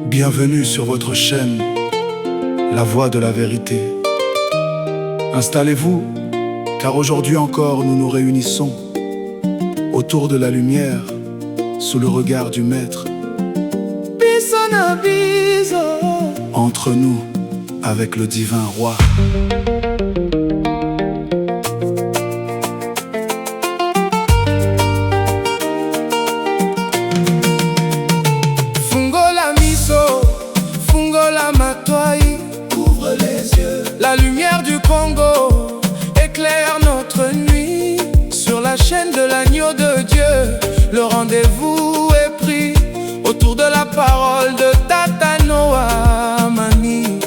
Bienvenue sur votre chaîne, La Voix de la Vérité. Installez-vous, car aujourd'hui encore nous nous réunissons autour de la lumière, sous le regard du Maître. Entre nous, avec le divin roi. Ouvre les yeux. La lumière du Congo éclaire notre nuit. Sur la chaîne de l'agneau de Dieu, le rendez-vous est pris autour de la parole de Tata Noah Mani.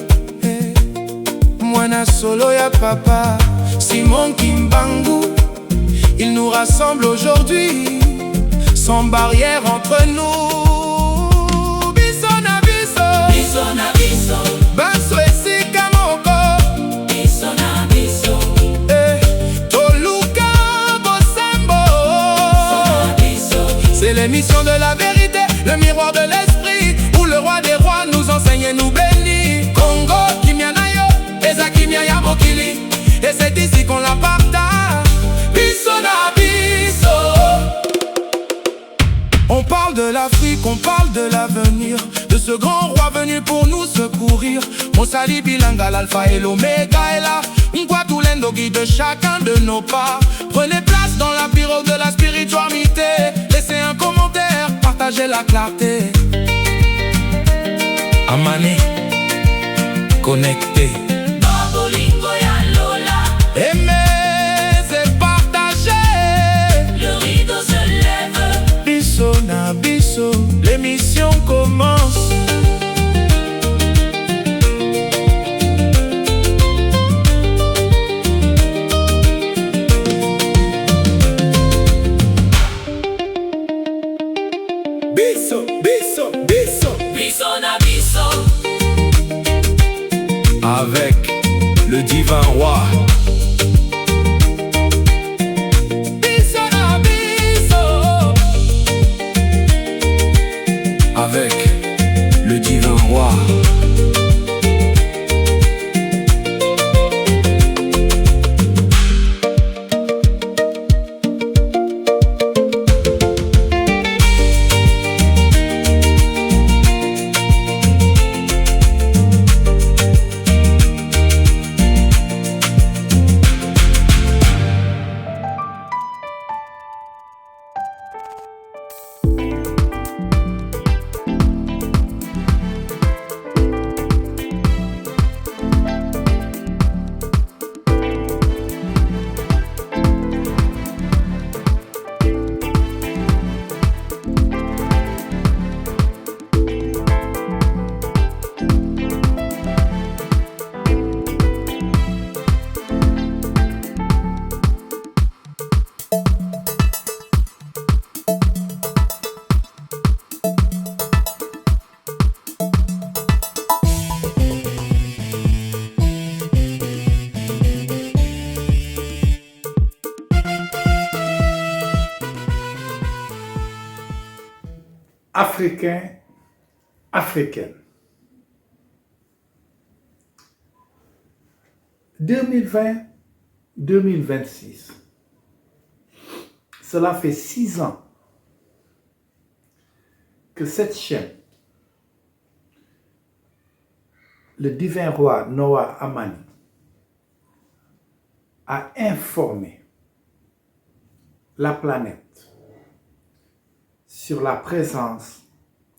Mwana Solo ya Papa Simon Kimbangu, il nous rassemble aujourd'hui, sans barrière entre nous. Baso esika moko, Biso na biso. Toluka bosembo. C'est l'émission de la vérité, le miroir de l'esprit, où le roi des rois nous enseigne et nous bénit. Congo, kimia na yo, eza kimia ya mokili, et c'est ici qu'on la partage. Biso na biso. On parle de l'Afrique, on parle de l'avenir, de ce grand roi venu pour nous secourir. Mosali Bilanga, l'alpha et l'oméga est là. Ngwatulendo guide chacun de nos pas. Prenez place dans la pirogue de la spiritualité. Laissez un commentaire, partagez la clarté. Amani, connecté. Babolingo ya Lola. Aimer, c'est partager. Le rideau se lève. Biso na biso, l'émission commence. Biso, biso, biso. Biso na biso. Avec le divin roi. Biso na biso. Avec le divin roi. Africains, africaines. 2020-2026. Cela fait 6 ans que cette chaîne, le divin roi Noah Amani, a informé la planète sur la présence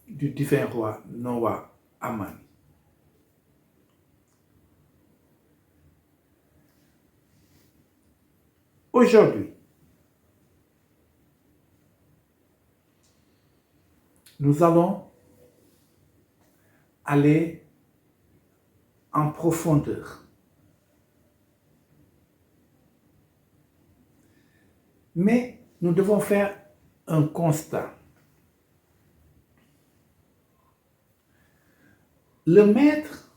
du divin roi Noah Amani. Aujourd'hui, nous allons aller en profondeur. Mais nous devons faire un constat. Le maître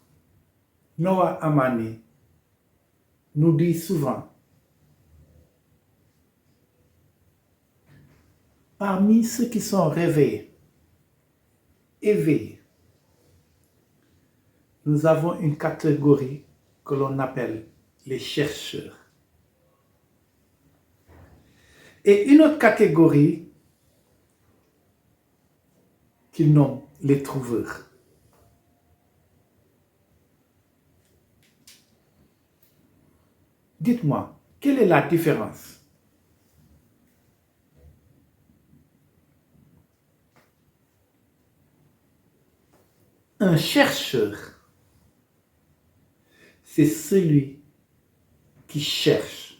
Noah Amani nous dit souvent, parmi ceux qui sont réveillés, éveillés, nous avons une catégorie que l'on appelle les chercheurs. Et une autre catégorie qu'ils nomment les trouveurs. Dites-moi, quelle est la différence? Un chercheur, c'est celui qui cherche,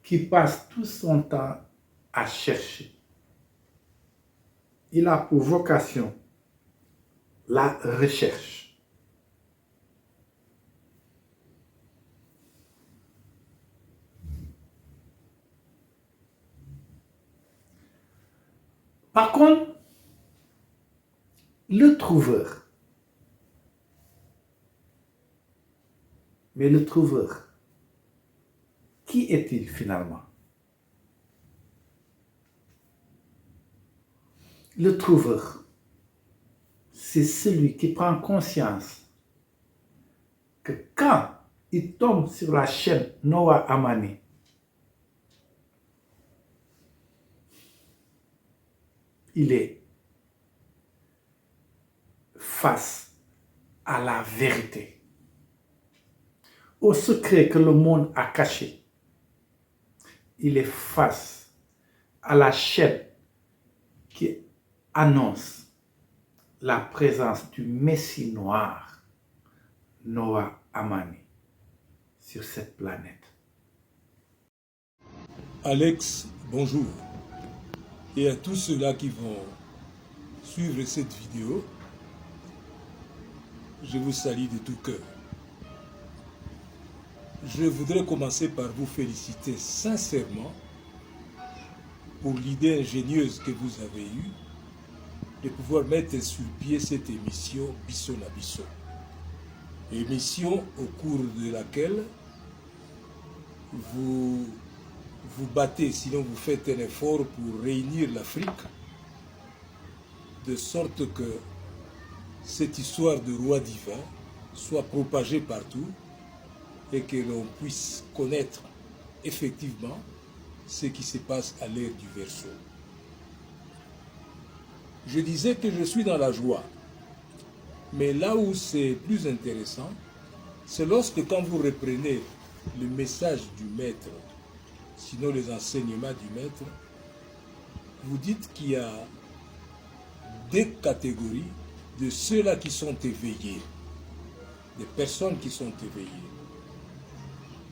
qui passe tout son temps à chercher. Il a pour vocation la recherche. Par contre, le trouveur, mais le trouveur, qui est-il finalement? Le trouveur, c'est celui qui prend conscience que quand il tombe sur la chaîne Noah Amani, il est face à la vérité, au secret que le monde a caché. Il est face à la chaîne qui annonce la présence du Messie noir, Noah Amani, sur cette planète. Alex, bonjour. Et à tous ceux-là qui vont suivre cette vidéo, je vous salue de tout cœur. Je voudrais commencer par vous féliciter sincèrement pour l'idée ingénieuse que vous avez eue de pouvoir mettre sur pied cette émission Bisso na Bisso. Émission au cours de laquelle vous vous battez, sinon vous faites un effort pour réunir l'Afrique, de sorte que cette histoire de roi divin soit propagée partout et que l'on puisse connaître effectivement ce qui se passe à l'ère du Verseau. Je disais que je suis dans la joie, mais là où c'est plus intéressant, c'est lorsque quand vous reprenez le message du maître, sinon les enseignements du maître, vous dites qu'il y a des catégories de ceux-là qui sont éveillés, des personnes qui sont éveillées.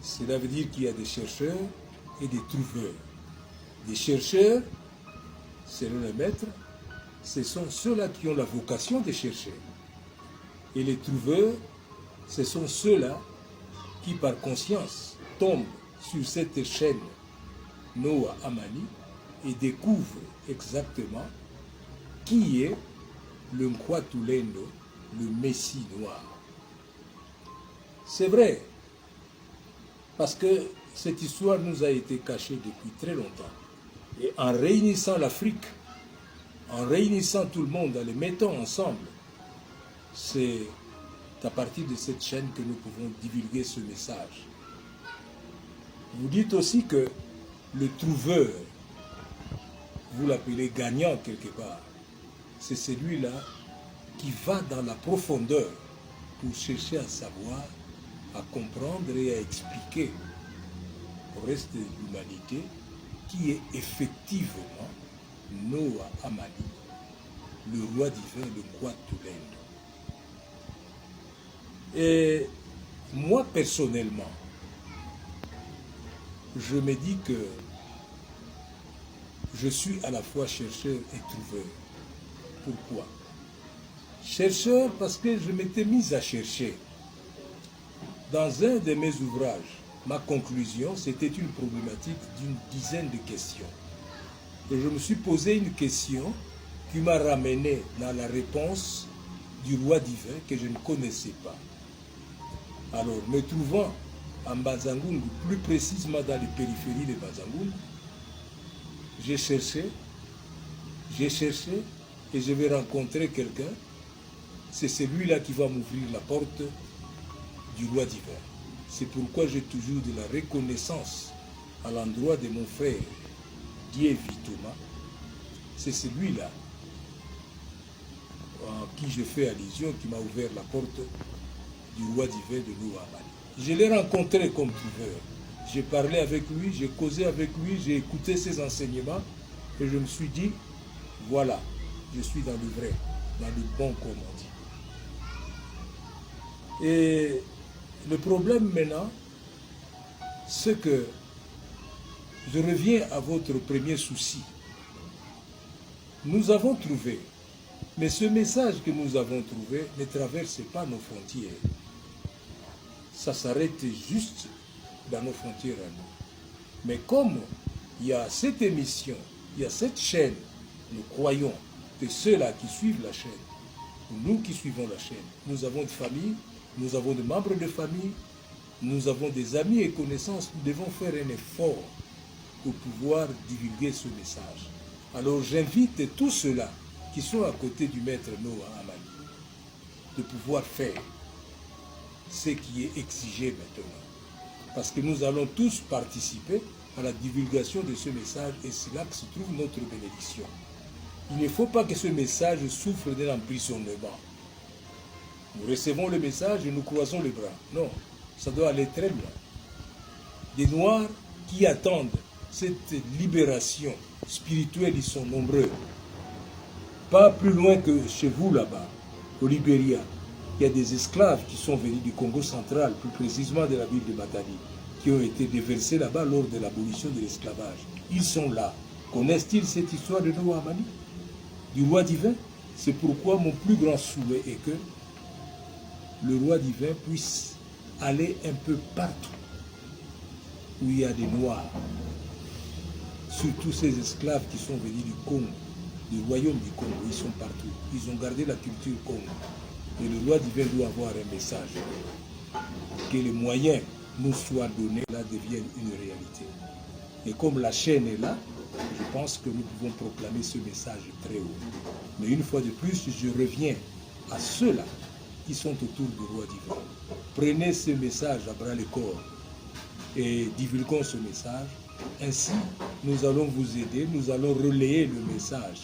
Cela veut dire qu'il y a des chercheurs et des trouveurs. Des chercheurs, selon le maître, ce sont ceux-là qui ont la vocation de chercher. Et les trouveurs, ce sont ceux-là qui, par conscience, tombent sur cette chaîne Noah Amani et découvrent exactement qui est le Nkwatulendo, le Messie noir. C'est vrai, parce que cette histoire nous a été cachée depuis très longtemps. Et en réunissant l'Afrique, en réunissant tout le monde, en les mettant ensemble, c'est à partir de cette chaîne que nous pouvons divulguer ce message. Vous dites aussi que le trouveur, vous l'appelez gagnant quelque part, c'est celui-là qui va dans la profondeur pour chercher à savoir, à comprendre et à expliquer au reste de l'humanité qui est effectivement Noah Amani, le roi divin, le Nkwatulendo. Et moi personnellement, je me dis que je suis à la fois chercheur et trouveur. Pourquoi? Chercheur parce que je m'étais mis à chercher. Dans un de mes ouvrages, ma conclusion, c'était une problématique d'une dizaine de questions. Et je me suis posé une question qui m'a ramené dans la réponse du roi divin que je ne connaissais pas. Alors, me trouvant en Bazangungu, plus précisément dans les périphéries de Bazangungu, j'ai cherché, et je vais rencontrer quelqu'un c'est celui-là qui va m'ouvrir la porte du roi divin. C'est pourquoi j'ai toujours de la reconnaissance à l'endroit de mon frère Diévi Thomas. C'est celui-là à qui je fais allusion, qui m'a ouvert la porte du roi divin de Noa Amani. Je l'ai rencontré comme trouveur. J'ai parlé avec lui, j'ai causé avec lui, j'ai écouté ses enseignements et je me suis dit, voilà, je suis dans le vrai, dans le bon, comme on dit. Et le problème maintenant, c'est que je reviens à votre premier souci. Nous avons trouvé, mais ce message que nous avons trouvé ne traverse pas nos frontières. Ça s'arrête juste dans nos frontières à nous. Mais comme il y a cette émission, il y a cette chaîne, nous croyons que ceux-là qui suivent la chaîne, nous qui suivons la chaîne, nous avons de famille, nous avons des membres de famille, nous avons des amis et connaissances, nous devons faire un effort pour pouvoir divulguer ce message. Alors j'invite tous ceux-là qui sont à côté du maître Noa Amani de pouvoir faire ce qui est exigé maintenant. Parce que nous allons tous participer à la divulgation de ce message et c'est là que se trouve notre bénédiction. Il ne faut pas que ce message souffre d'un emprisonnement. Nous recevons le message et nous croisons les bras. Non, ça doit aller très loin. Des Noirs qui attendent cette libération spirituelle, ils sont nombreux. Pas plus loin que chez vous là-bas, au Libéria. Il y a des esclaves qui sont venus du Congo central, plus précisément de la ville de Matadi, qui ont été déversés là-bas lors de l'abolition de l'esclavage. Ils sont là. Connaissent-ils cette histoire de Noa Amani, du roi divin? C'est pourquoi mon plus grand souhait est que le roi divin puisse aller un peu partout où il y a des Noirs, surtout ces esclaves qui sont venus du Congo, du royaume du Congo, ils sont partout. Ils ont gardé la culture Congo. Et le roi divin doit avoir un message. Que les moyens nous soient donnés, là deviennent une réalité. Et comme la chaîne est là, je pense que nous pouvons proclamer ce message très haut. Mais une fois de plus, je reviens à ceux-là qui sont autour du roi divin. Prenez ce message à bras le corps et divulguons ce message. Ainsi, nous allons vous aider, nous allons relayer le message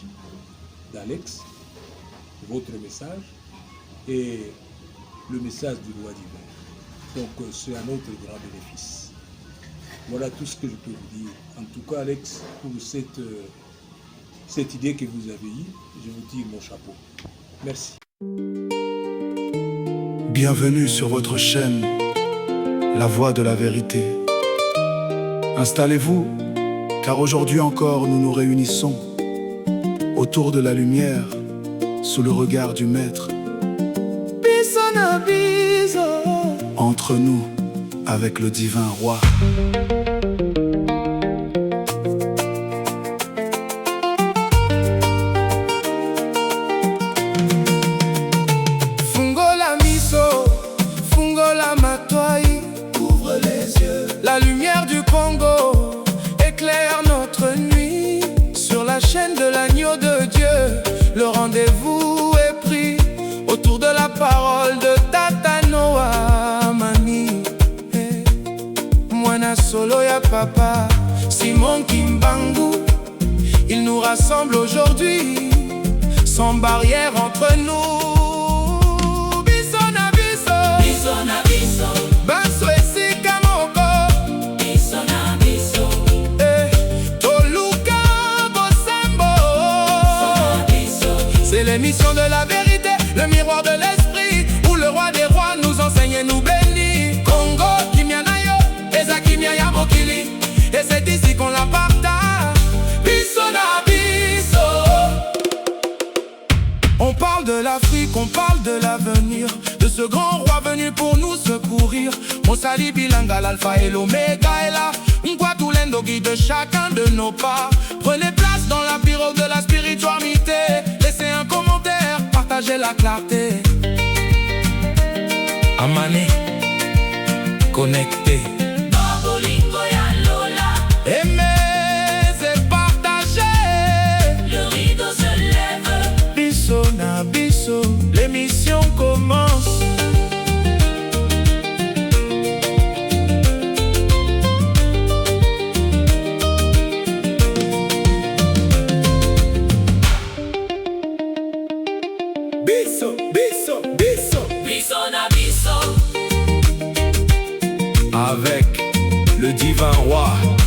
d'Alex, votre message, et le message du roi divin. Donc c'est un autre grand bénéfice. Voilà tout ce que je peux vous dire. En tout cas, Alex, pour cette idée que vous avez eue, je vous tire mon chapeau. Merci. Bienvenue sur votre chaîne, La Voix de la Vérité. Installez-vous, car aujourd'hui encore nous nous réunissons autour de la lumière, sous le regard du Maître. Entre nous, avec le divin roi. Fungola miso, fungola matoi, Ouvre les yeux, la lumière du Congo éclaire notre nuit. Sur la chaîne de l'agneau de Dieu, le rendez-vous est pris autour de la parole de Tata Noa Amani. Mwana solo ya papa, Simon Kimbangu, il nous rassemble aujourd'hui, sans barrière entre nous. Biso na biso, biso na biso, baso esika moko, biso na biso, toluka bosembo. C'est l'émission de la vérité, le miroir de l'esprit, où le roi des rois nous enseigne et nous bénit. Congo, kimia na yo, eza kimia ya mokili, et c'est ici qu'on la partage. Biso na biso. On parle de l'Afrique, on parle de l'avenir, de ce grand roi venu pour nous secourir. Mosali Bilanga, l'alpha et l'oméga est là. Nkwatulendo guide chacun de nos pas. Prenez place dans la pirogue de la spiritualité. Laissez un commentaire, partagez la clarté. Amani, connecté. Bolingo ya Lola, Aimer, c'est partager. le rideau se lève. Biso na na biso, l'émission commence. Biso, biso, biso. Biso na biso. Avec le divin roi.